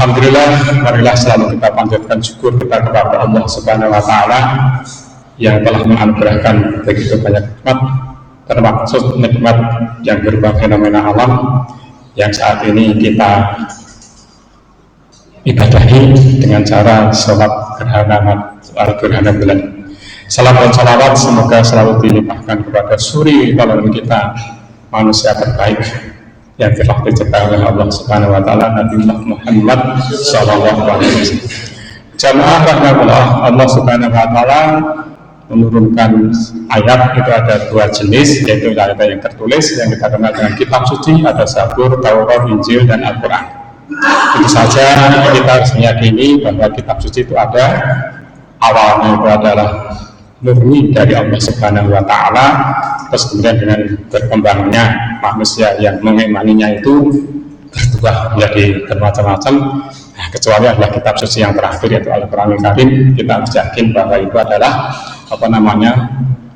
Alhamdulillah, marilah selalu kita panjatkan syukur kita kepada Allah Subhanahu wa Ta'ala yang telah menganugerahkan begitu banyak nikmat, termaksud nikmat yang berupa fenomena alam yang saat ini kita ibadahi dengan cara sholat gerhana bulan. Salam dan salawat semoga selalu dilimpahkan kepada suri tauladan kita, manusia terbaik yang telah diciptakan oleh Allah Subhanahu wa Ta'ala, Nabi Muhammad sallallahu alaihi wasallam. Jamaah rahmatullah, Allah Subhanahu wa Ta'ala menurunkan ayat itu ada dua jenis, yaitu ayat yang tertulis yang kita kenal dengan kitab suci, ada Zabur, Taurat, Injil, dan Al-Quran. Itu saja kita harus meyakini bahwa kitab suci itu ada awalnya itu adalah murni dari Allah Subhanahu wa Ta'ala, terus kemudian dengan berkembangnya manusia yang mengimaninya itu berubah menjadi bermacam-macam. Nah, kecuali adalah kitab suci yang terakhir yaitu Al-Quranul Karim, kita harus yakin bahwa itu adalah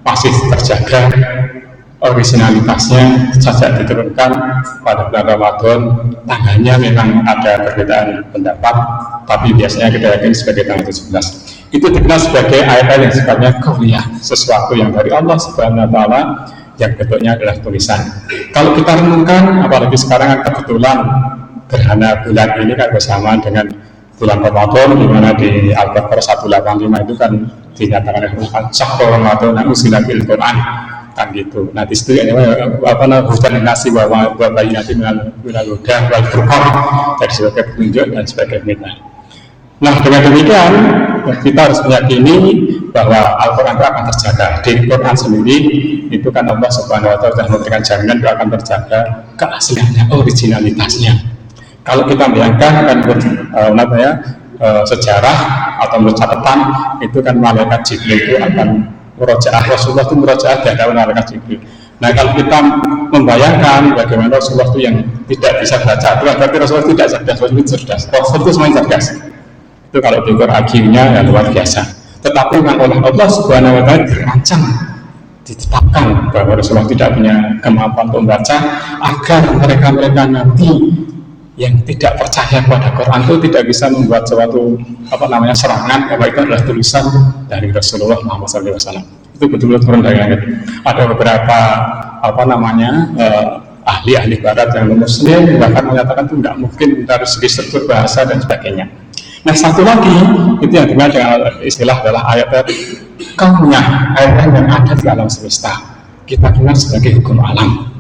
masih terjaga originalitasnya sejak diturunkan pada bulan Ramadan. Tanggalnya memang ada perbedaan pendapat, tapi biasanya kita yakin sebagai tanggal 17. Itu dikenal sebagai ayat yang sifatnya qauliyah, sesuatu yang dari Allah Subhanahu wa Ta'ala yang bentuknya adalah tulisan. Kalau kita renungkan, apalagi sekarang kebetulan gerhana bulan ini kan bersamaan dengan bulan Ramadan, di mana di Al-Baqarah 185 itu kan dinyatakan oleh Syahrul Ramadan unzila fil Quran, kan gitu. Nah di situ hujan nasi wa bayyinatin minal huda wal furqan, jadi sebagai petunjuk dan sebagai peringatah. Nah dengan demikian kita harus meyakini bahwa Al-Quran itu akan terjaga. Di Quran sendiri itu kan Allah Subhanahu wa Ta'ala sudah memberikan jaminan itu akan terjaga keasliannya, originalitasnya. Kalau kita bayangkan kan sejarah atau menurut catatan itu kan malaikat Jibril itu akan murojaah, Rasulullah itu murojaah di hadapan malaikat Jibril. Nah kalau kita membayangkan bagaimana Rasulullah itu yang tidak bisa baca, itu berarti Rasulullah tidak cerdas. Rasulullah itu cerdas, Rasul itu semuanya cerdas. Itu kalau diukur IQ-nya ya luar biasa. Tetapi memang oleh Allah Subhanahu wa Ta'ala dirancang, ditetapkan bahwa Rasulullah tidak punya kemampuan untuk membaca, agar mereka nanti yang tidak percaya pada Quran itu tidak bisa membuat suatu serangan bahwa itu adalah tulisan dari Rasulullah Muhammad SAW. Itu betul-betul turun dari langit. Ada beberapa ahli-ahli barat yang muslim bahkan menyatakan itu tidak mungkin dari segi struktur bahasa dan sebagainya. Nah satu lagi itu yang dikenal dengan istilah adalah ayat kauniyah, ayat yang ada di alam semesta, kita kenal sebagai hukum alam.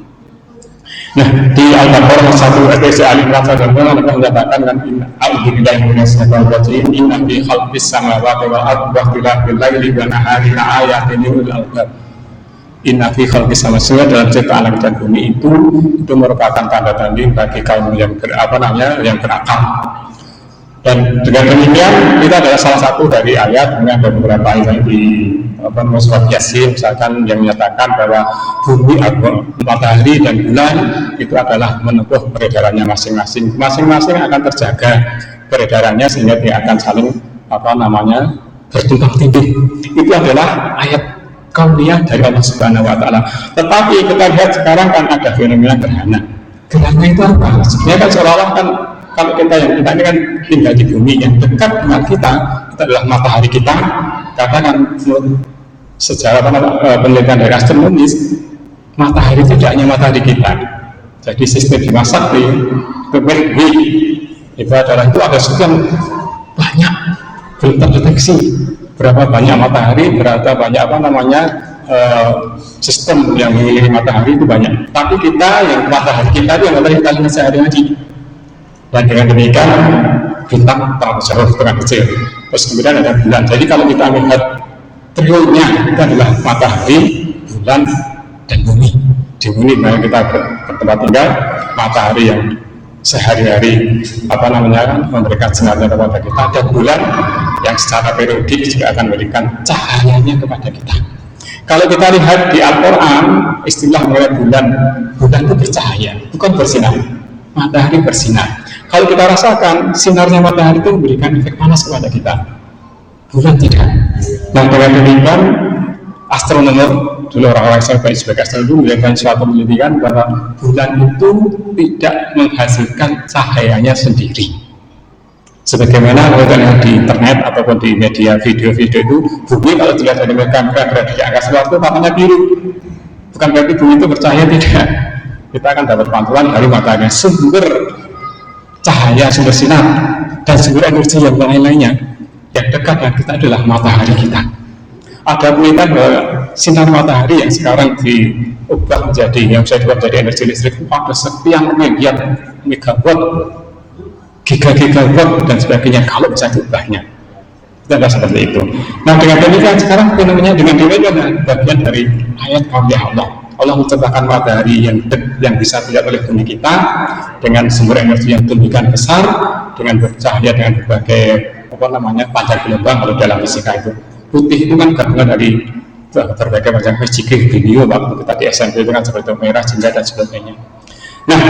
Nah di Al-Baqarah 1 Ali Imran menyatakan kan a'udzubillahi minasyaitonir rajim inna fi khalqis samawati wal ardi wa ikhtilafil laili wan nahari laayatin liulil albab. Inna fi khalqis samawati, dalam ciptaan langit dan bumi itu merupakan tanda tanding bagi kaum yang yang berakal. Dan dengan demikian kita adalah salah satu dari ayat, ada beberapa ayat di surat Yasin misalkan yang menyatakan bahwa bumi, matahari dan bulan itu adalah menempuh peredarannya masing-masing akan terjaga peredarannya sehingga dia akan saling bertumpang tindih. Itu adalah ayat kauniyah dari Allah Subhanahu wa Ta'ala. Tetapi kita lihat sekarang kan ada fenomena gerhana itu apa? Sebenarnya kan seolah-olah kan kalau kita ini kan tinggal di bumi, yang dekat dengan kita adalah matahari kita. Karena kan sejarah penelitian dari astronomis, matahari itu tidak hanya matahari kita. Jadi sistem Bima Sakti itu adalah ada sekian banyak, belum terdeteksi berapa banyak matahari, berapa banyak sistem yang mengelilingi matahari itu banyak. Tapi kita yang matahari kita itu yang kita lihat sehari-hari. Dan dengan demikian bintang terlalu jauh, tengah kecil. Terus kemudian ada bulan. Jadi kalau kita melihat trionya itu adalah matahari, bulan, dan bumi. Di bumi mana kita bertempat tinggal, matahari yang sehari-hari memberikan sinarnya kepada kita, dan bulan yang secara periodik juga akan memberikan cahayanya kepada kita. Kalau kita lihat di Al-Quran, istilah mengenai bulan itu bercahaya, bukan bersinar. Matahari bersinar. Kalau kita rasakan sinarnya matahari itu memberikan efek panas kepada kita, bulan tidak. Nah dengan demikian astronomer dulu, orang-orang yang baik sebagai astronomer melakukan suatu penelitian bahwa bulan itu tidak menghasilkan cahayanya sendiri. Sebagaimana kalau lihat di internet ataupun di media video-video itu, bumi kalau dilihat dari kamera berada di angka suatu warnanya biru. Bukan berarti bumi itu bercahaya, tidak. Kita akan dapat pantulan dari matahari, sumber cahaya, sumber sinar, dan sumber energi yang lain-lainnya. Yang dekat dengan kita adalah matahari kita. Ada penelitian bahwa sinar matahari yang sekarang diubah menjadi, yang bisa diubah menjadi energi listrik itu ada sekian miliar megawatt, gigawatt dan sebagainya kalau bisa diubahnya. Itu adalah seperti itu. Nah, dengan demikian sekarang fenomena dengan demikian bagian dari ayat kauliyah Allah. Allah menciptakan matahari yang bisa dilihat oleh bumi kita dengan sumber energi yang demikian besar, dengan bercahaya dengan berbagai panjang gelombang. Kalau dalam fisika itu putih itu kan gabungan dari berbagai macam fisika video waktu kita di SMP itu kan seperti merah, jingga dan sebagainya. Nah,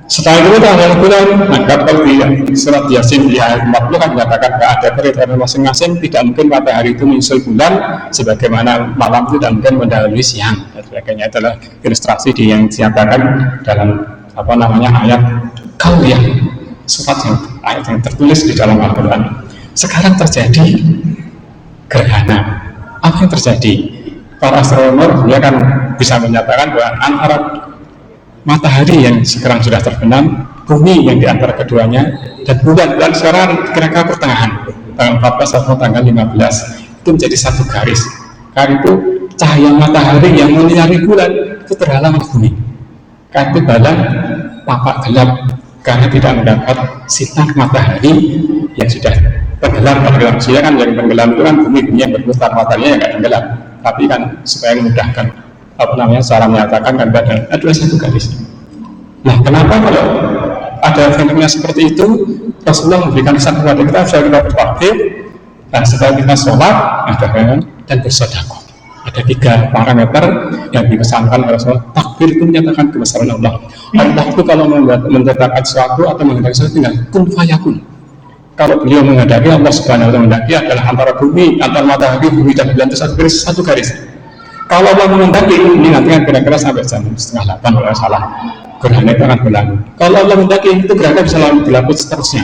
setelah itu kita bulan, maka kalau di surat Yasin di ayat 40 kan menyatakan bahwa ada kriteria masing-masing, tidak mungkin matahari itu menyusul bulan, sebagaimana malam itu tidak mungkin mendahului siang dan sebagainya. Adalah ilustrasi yang dinyatakan dalam ayat kauliyah, ayat yang tertulis di dalam Al-Quran. Sekarang terjadi gerhana. Apa yang terjadi? Para astronomer dia kan bisa menyatakan bahwa antara matahari yang sekarang sudah terbenam, bumi yang di antara keduanya, dan bulan sekarang kira-kira pertengahan, tanggal 14 atau tanggal 15 itu menjadi satu garis. Karena itu cahaya matahari yang menyinari bulan itu terhalang oleh bumi. Karena itu balang tampak gelap karena tidak mendapat sinar matahari yang sudah tenggelam. Sehingga kan yang tenggelam itu kan bumi yang berputar, mataharinya yang tidak tenggelam. Tapi kan supaya memudahkan cara menyatakan kan ada satu garis. Nah, kenapa kalau ada fenomena seperti itu Rasulullah memberikan kesan kepada kita supaya kita bertakbir dan supaya kita sholat dan bersedekah. Ada 3 parameter yang dipesankan oleh Rasulullah. Takbir itu menyatakan kebesaran Allah. Allah itu kalau mendatangkan sesuatu atau menghendaki sesuatu tinggal kun fayakun. Kalau beliau menghendaki, Allah Subhanahu wa taala menghendaki adalah antara bumi, antara matahari, bumi dan bulan itu satu garis. Kalau Allah menghendaki, ini nanti kan kira-kira sampai jam 7:30 kalau salah, gerhana itu akan berlalu. Kalau Allah menghendaki, itu gerhana bisa berlaku seterusnya.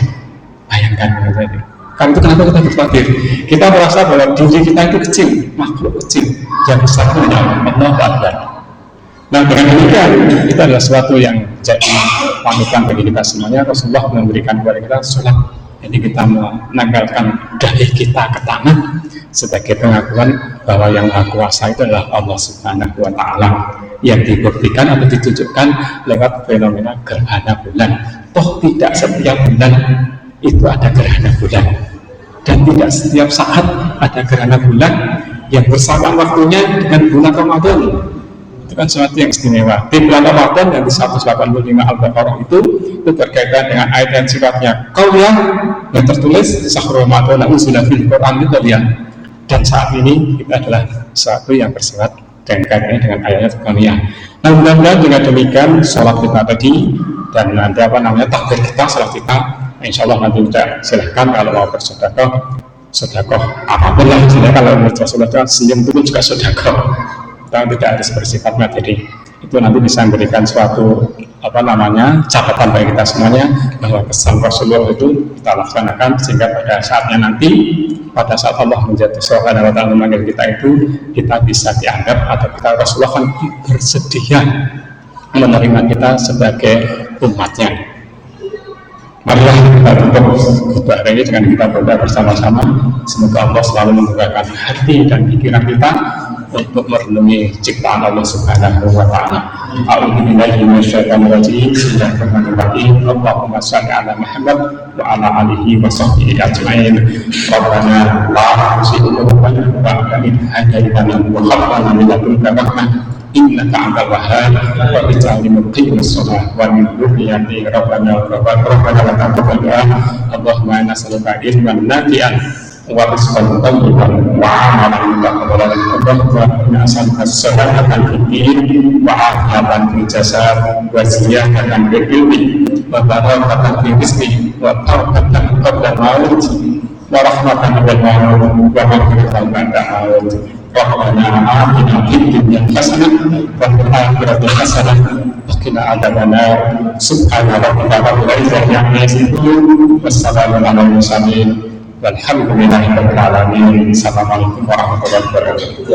Bayangkan ini. Kan itu kenapa kita bertakbir? Kita merasa bahwa diri kita itu kecil, makhluk kecil, yang besar itu hanya Allah Akbar. Nah, dengan demikian itu adalah sesuatu yang jadi panutan bagi kita semuanya. Rasulullah memberikan kepada kita sholat. Jadi kita menanggalkan dahi kita ke tanah sebagai pengakuan bahwa yang Maha Kuasa itu adalah Allah Subhanahu wa Ta'ala, yang dibuktikan atau ditunjukkan lewat fenomena gerhana bulan. Toh tidak setiap bulan itu ada gerhana bulan, dan tidak setiap saat ada gerhana bulan yang bersamaan waktunya dengan bulan Ramadan. Itu kan sesuatu yang istimewa. Di bulan Ramadan yang di 185 Al-Baqarah itu berkaitan dengan ayat yang sifatnya qauliyah yang tertulis syahrul Ramadan unzila fil Qur'an itu kalian. Dan saat ini kita adalah sesuatu yang bersifat dan kaitannya dengan ayat qauliyah. Nah, mudah-mudahan dengan demikian sholat kita tadi dan nanti takbir kita, sholat kita, insya Allah nanti kita silahkan kalau mau bersedekah apapun lah. Jadi kalau menurut Rasulullah senyum itu pun juga sedekah, tidak harus bersifat materi. Itu nanti bisa memberikan suatu catatan bagi kita semuanya bahwa pesan Rasulullah itu kita laksanakan, sehingga pada saatnya nanti, pada saat Allah menjadi Subhanahu wa Ta'ala memanggil kita itu, kita bisa dianggap atau kita Rasulullah kan bersedia menerima kita sebagai umatnya. Marilah kita tutup khutbah hari ini dengan kita berdoa bersama-sama. Semoga Allah selalu membukakan hati dan pikiran kita untuk merenungi ciptaan Allah Subhanahu wa Ta'ala. A'udzubillahi minasyaitonir rajim. Bismillahirrahmanirrahim. Allahumma shalli ala Muhammad wa ala alihi wa sahbihi ajma'in. Rabbana la tuzigh qulubana ba'da idh hadaytana wa hab lana min ladunka rahmah innaka antal wahhab wa ij'alni muqimas shalah wa min dhurriyyati rabbana la taqabbal du'a. Allahumma nas'aluka ilman nafi'an wa rizqan thayyiban wa amalan mutaqabbalan. Allahumma nas'aluka as-salamata fid din wa afiyatan fil jasad wa ziyadatan fil ilmi wa barakatan fil rizqi wa barakatan qabla al-maut wa rahmatan wal maut wa maghfiratan ba'da al-maut. Rabbana atina fid dunya hasanah wa fil akhirati hasanah وقنا عذاب النار سبحان ربك رب العزة عما يصفون والسلام على المرسلين والحمد لله رب العالمين. Assalamualaikum warahmatullahi wabarakatuh.